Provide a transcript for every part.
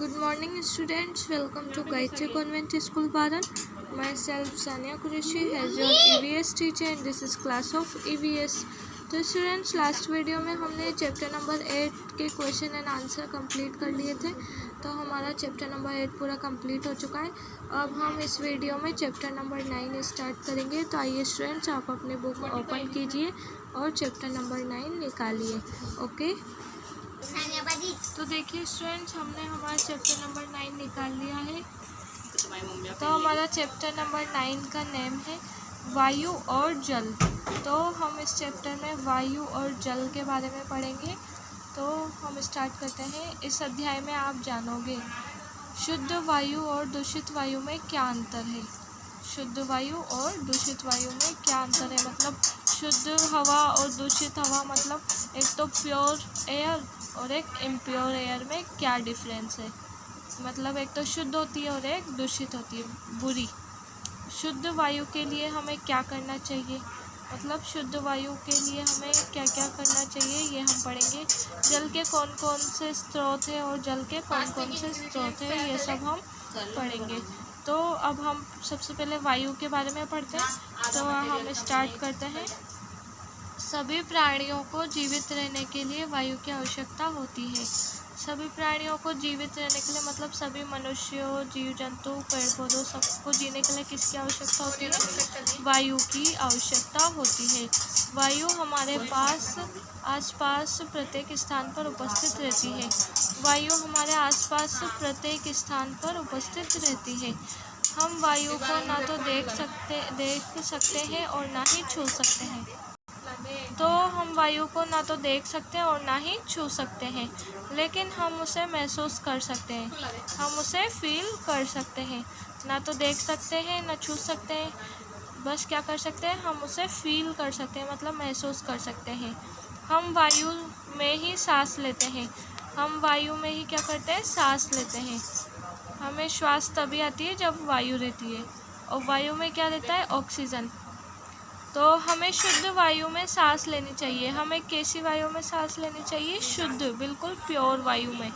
Good morning students, welcome to Gayatri Convent School Baran. Myself Sania Qureshi as your EVS teacher and this is class of EVS. तो students last video में हमने chapter number 8 के question and answer complete कर लिए थे। तो हमारा chapter number 8 पूरा कंप्लीट हो चुका है। अब हम इस वीडियो में चैप्टर नंबर 9 स्टार्ट करेंगे। तो आइए स्टूडेंट्स आप अपनी बुक ओपन कीजिए और चैप्टर नंबर 9 निकालिए। ओके, तो देखिए स्टूडेंट्स हमने हमारा चैप्टर नंबर 9 निकाल लिया है। तो हमारा चैप्टर नंबर 9 का नेम है वायु और जल। तो हम इस चैप्टर में वायु और जल के बारे में पढ़ेंगे। तो हम स्टार्ट करते हैं। इस अध्याय में आप जानोगे शुद्ध वायु और दूषित वायु में क्या अंतर है। शुद्ध वायु और दूषित वायु में क्या अंतर है, मतलब शुद्ध हवा और दूषित हवा, मतलब एक तो प्योर एयर और एक इम्प्योर एयर में क्या डिफरेंस है। मतलब एक तो शुद्ध होती है और एक दूषित होती है, बुरी। शुद्ध वायु के लिए हमें क्या करना चाहिए, मतलब शुद्ध वायु के लिए हमें क्या क्या करना चाहिए ये हम पढ़ेंगे। जल के कौन कौन से स्रोत हैं और जल के कौन कौन से स्रोत हैं ये सब हम पढ़ेंगे। तो अब हम सबसे पहले वायु के बारे में पढ़ते हैं। तो हम स्टार्ट करते हैं। सभी प्राणियों को जीवित रहने के लिए वायु की आवश्यकता होती है। सभी प्राणियों को जीवित रहने के लिए मतलब सभी मनुष्यों, जीव जंतु, पेड़ पौधों, सबको जीने के लिए किसकी आवश्यकता होती है, वायु की आवश्यकता होती है। वायु हमारे पास आसपास प्रत्येक स्थान पर उपस्थित रहती है। वायु हमारे आसपास प्रत्येक स्थान पर उपस्थित रहती है। हम वायु को ना तो देख सकते हैं और ना ही छू सकते हैं। तो हम वायु को ना तो देख सकते हैं और ना ही छू सकते हैं, लेकिन हम उसे महसूस कर सकते हैं, हम उसे फील कर सकते हैं। ना तो देख सकते हैं ना छू सकते हैं, बस क्या कर सकते हैं, हम उसे फील कर सकते हैं, मतलब महसूस कर सकते हैं। हम वायु में ही सांस लेते हैं। हम वायु में ही क्या करते हैं, सांस लेते हैं। हमें श्वास तभी आती है जब वायु रहती है, और वायु में क्या रहता है, ऑक्सीजन। तो हमें शुद्ध वायु में सांस लेनी चाहिए। हमें कैसी वायु में सांस लेनी चाहिए, शुद्ध, बिल्कुल प्योर वायु में,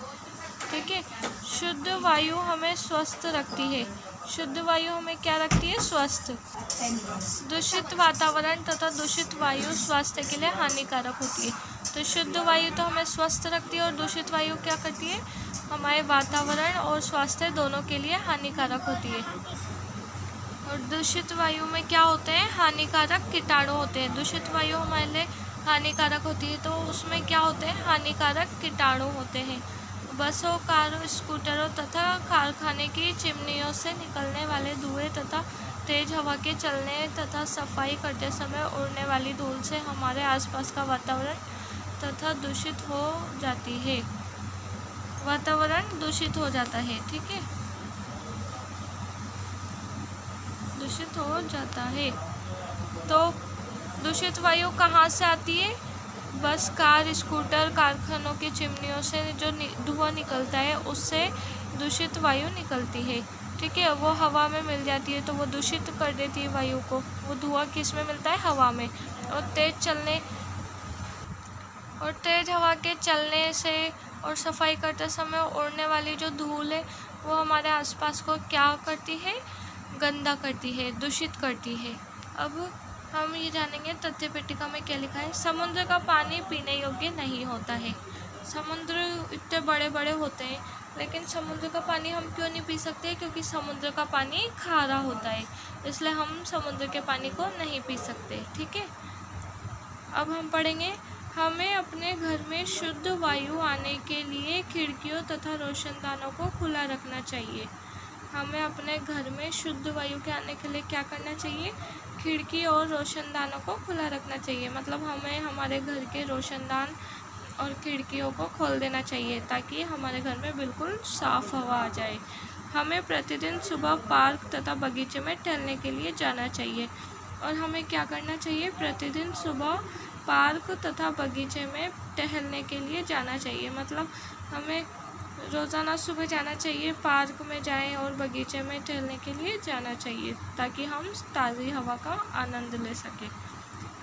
ठीक है। शुद्ध वायु हमें स्वस्थ रखती है। शुद्ध वायु हमें क्या रखती है, स्वस्थ। दूषित वातावरण तथा दूषित वायु स्वास्थ्य के लिए हानिकारक होती है। तो शुद्ध वायु तो हमें स्वस्थ रखती है और दूषित वायु क्या करती है, हमारे वातावरण और स्वास्थ्य दोनों के लिए हानिकारक होती है। और दूषित वायु में क्या होते हैं, हानिकारक कीटाणु होते हैं। दूषित वायु हमारे लिए हानिकारक होती है, तो उसमें क्या होते हैं, हानिकारक कीटाणु होते हैं। बसों, कारों, स्कूटरों तथा कारखाने की चिमनियों से निकलने वाले धुएं तथा तेज हवा के चलने तथा सफाई करते समय उड़ने वाली धूल से हमारे आसपास का वातावरण तथा दूषित हो जाती है। वातावरण दूषित हो जाता है, ठीक है, दूषित हो जाता है। तो दूषित वायु कहाँ से आती है, बस, कार, स्कूटर, कारखानों की चिमनियों से जो धुआं निकलता है उससे दूषित वायु निकलती है, ठीक है। वो हवा में मिल जाती है तो वो दूषित कर देती है वायु को। वो धुआं किस में मिलता है, हवा में। और तेज हवा के चलने से और सफाई करते समय उड़ने वाली जो धूल है वो हमारे आसपास को क्या करती है, गंदा करती है, दूषित करती है। अब हम ये जानेंगे तथ्य पेटिका में क्या लिखा है। समुद्र का पानी पीने योग्य नहीं होता है। समुद्र इतने बड़े बड़े होते हैं, लेकिन समुद्र का पानी हम क्यों नहीं पी सकते, क्योंकि समुद्र का पानी खारा होता है, इसलिए हम समुद्र के पानी को नहीं पी सकते, ठीक है। अब हम पढ़ेंगे, हमें अपने घर में शुद्ध वायु आने के लिए खिड़कियों तथा रोशनदानों को खुला रखना चाहिए। हमें अपने घर में शुद्ध वायु के आने के लिए क्या करना चाहिए, खिड़की और रोशनदानों को खुला रखना चाहिए। मतलब हमें हमारे घर के रोशनदान और खिड़कियों को खोल देना चाहिए ताकि हमारे घर में बिल्कुल साफ़ हवा आ जाए। हमें प्रतिदिन सुबह पार्क तथा बगीचे में टहलने के लिए जाना चाहिए। और हमें क्या करना चाहिए, प्रतिदिन सुबह पार्क तथा बगीचे में टहलने के लिए जाना चाहिए। मतलब हमें रोज़ाना सुबह जाना चाहिए, पार्क में जाएं और बगीचे में टहलने के लिए जाना चाहिए ताकि हम ताज़ी हवा का आनंद ले सकें।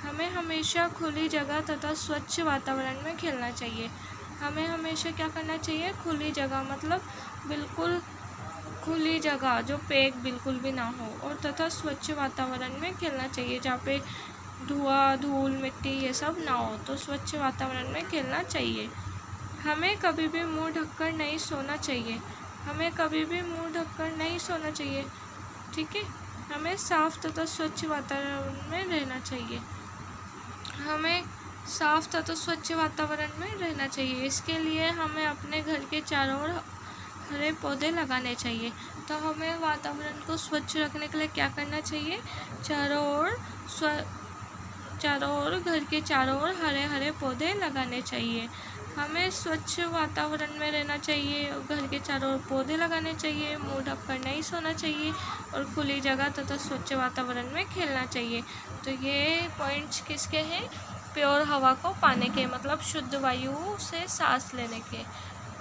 हमें हमेशा खुली जगह तथा स्वच्छ वातावरण में खेलना चाहिए। हमें हमेशा क्या करना चाहिए, खुली जगह मतलब बिल्कुल खुली जगह जो पैक बिल्कुल भी ना हो और तथा स्वच्छ वातावरण में खेलना चाहिए जहाँ पे धुआं, धूल, मिट्टी ये सब ना हो। तो स्वच्छ वातावरण में खेलना चाहिए। हमें कभी भी मुंह ढककर नहीं सोना चाहिए। हमें कभी भी मुंह ढककर नहीं सोना चाहिए, ठीक है। हमें साफ तथा स्वच्छ वातावरण में रहना चाहिए। हमें साफ तथा स्वच्छ वातावरण में रहना चाहिए। इसके लिए हमें अपने घर के चारों ओर हरे पौधे लगाने चाहिए। तो हमें वातावरण को स्वच्छ रखने के लिए क्या करना चाहिए, चारों ओर घर के चारों ओर हरे हरे पौधे लगाने चाहिए। हमें स्वच्छ वातावरण में रहना चाहिए, घर के चारों ओर पौधे लगाने चाहिए, मुंह ढककर नहीं सोना चाहिए और खुली जगह तथा स्वच्छ वातावरण में खेलना चाहिए। तो ये पॉइंट्स किसके हैं, प्योर हवा को पाने के, मतलब शुद्ध वायु से सांस लेने के,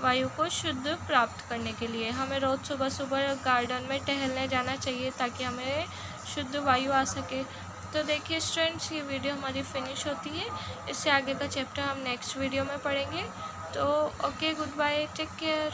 वायु को शुद्ध प्राप्त करने के लिए। हमें रोज़ सुबह सुबह गार्डन में टहलने जाना चाहिए ताकि हमें शुद्ध वायु आ सके। तो देखिए स्टूडेंट्स, ये वीडियो हमारी फिनिश होती है। इससे आगे का चैप्टर हम नेक्स्ट वीडियो में पढ़ेंगे। तो okay, good bye, take care.